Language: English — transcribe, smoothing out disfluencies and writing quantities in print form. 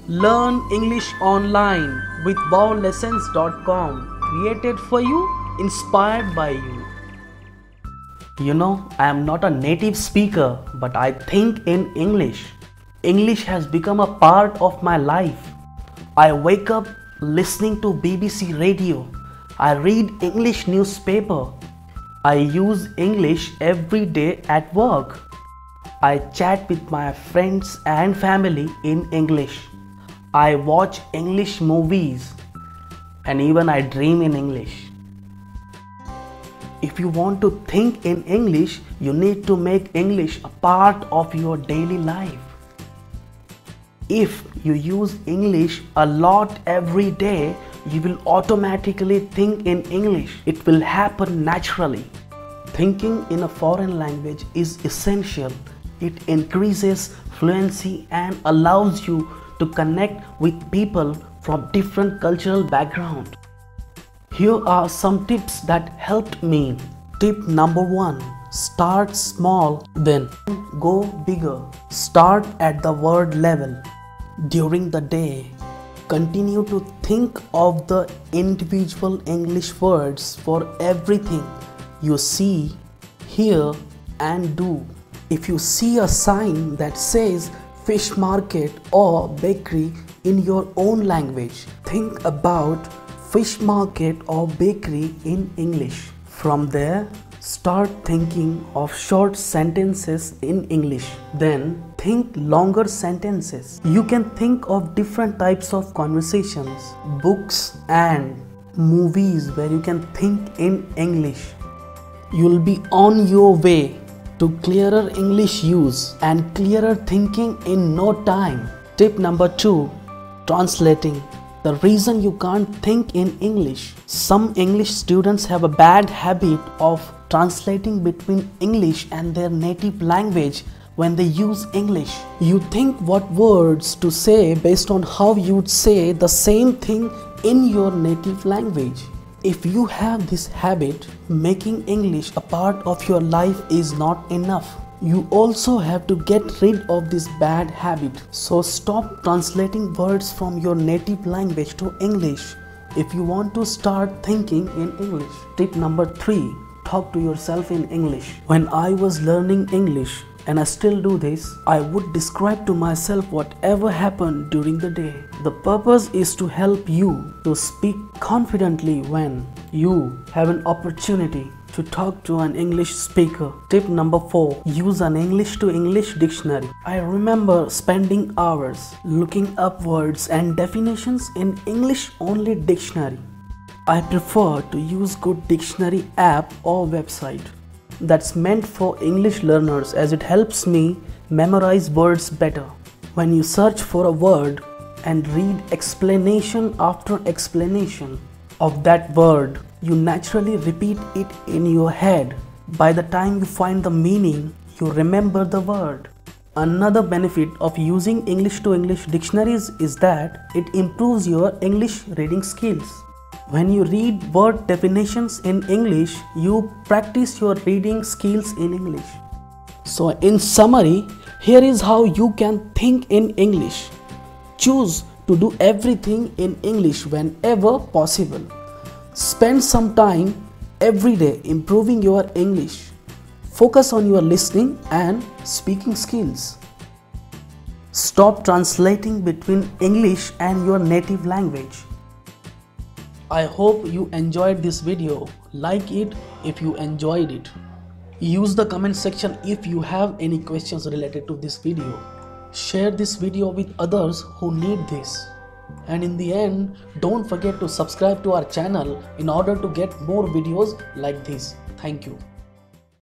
Learn English online with wowlessons.com. Created for you, inspired by you. I am not a native speaker, but I think in English. English has become a part of my life. I wake up listening to BBC radio. I read English newspaper. I use English every day at work. I chat with my friends and family in English. I watch English movies and even I dream in English. If you want to think in English, you need to make English a part of your daily life. If you use English a lot every day, you will automatically think in English. It will happen naturally. Thinking in a foreign language is essential. It increases fluency and allows you to connect with people from different cultural backgrounds. Here are some tips that helped me. Tip number 1. Start small, then go bigger. Start at the word level. During the day, continue to think of the individual English words for everything you see, hear, and do. If you see a sign that says fish market or bakery in your own language, think about fish market or bakery in English. From there, start thinking of short sentences in English. Then think longer sentences. You can think of different types of conversations, books and movies where you can think in English. You'll be on your way to clearer English use and clearer thinking in no time. Tip number 2. Translating. The reason you can't think in English. Some English students have a bad habit of translating between English and their native language when they use English. You think what words to say based on how you'd say the same thing in your native language. If you have this habit, making English a part of your life is not enough. You also have to get rid of this bad habit. So stop translating words from your native language to English if you want to start thinking in English. Tip number 3. Talk to yourself in English. When I was learning English, and I still do this, I would describe to myself whatever happened during the day. The purpose is to help you to speak confidently when you have an opportunity to talk to an English speaker. Tip number 4. Use an English to English dictionary. I remember spending hours looking up words and definitions in English only dictionary. I prefer to use good dictionary app or website that's meant for English learners as it helps me memorize words better. When you search for a word and read explanation after explanation of that word, you naturally repeat it in your head. By the time you find the meaning, you remember the word. Another benefit of using English to English dictionaries is that it improves your English reading skills. When you read word definitions in English, you practice your reading skills in English. So in summary, here is how you can think in English. Choose to do everything in English whenever possible. Spend some time every day improving your English. Focus on your listening and speaking skills. Stop translating between English and your native language. I hope you enjoyed this video. Like it if you enjoyed it. Use the comment section if you have any questions related to this video. Share this video with others who need this. And in the end, don't forget to subscribe to our channel in order to get more videos like this. Thank you.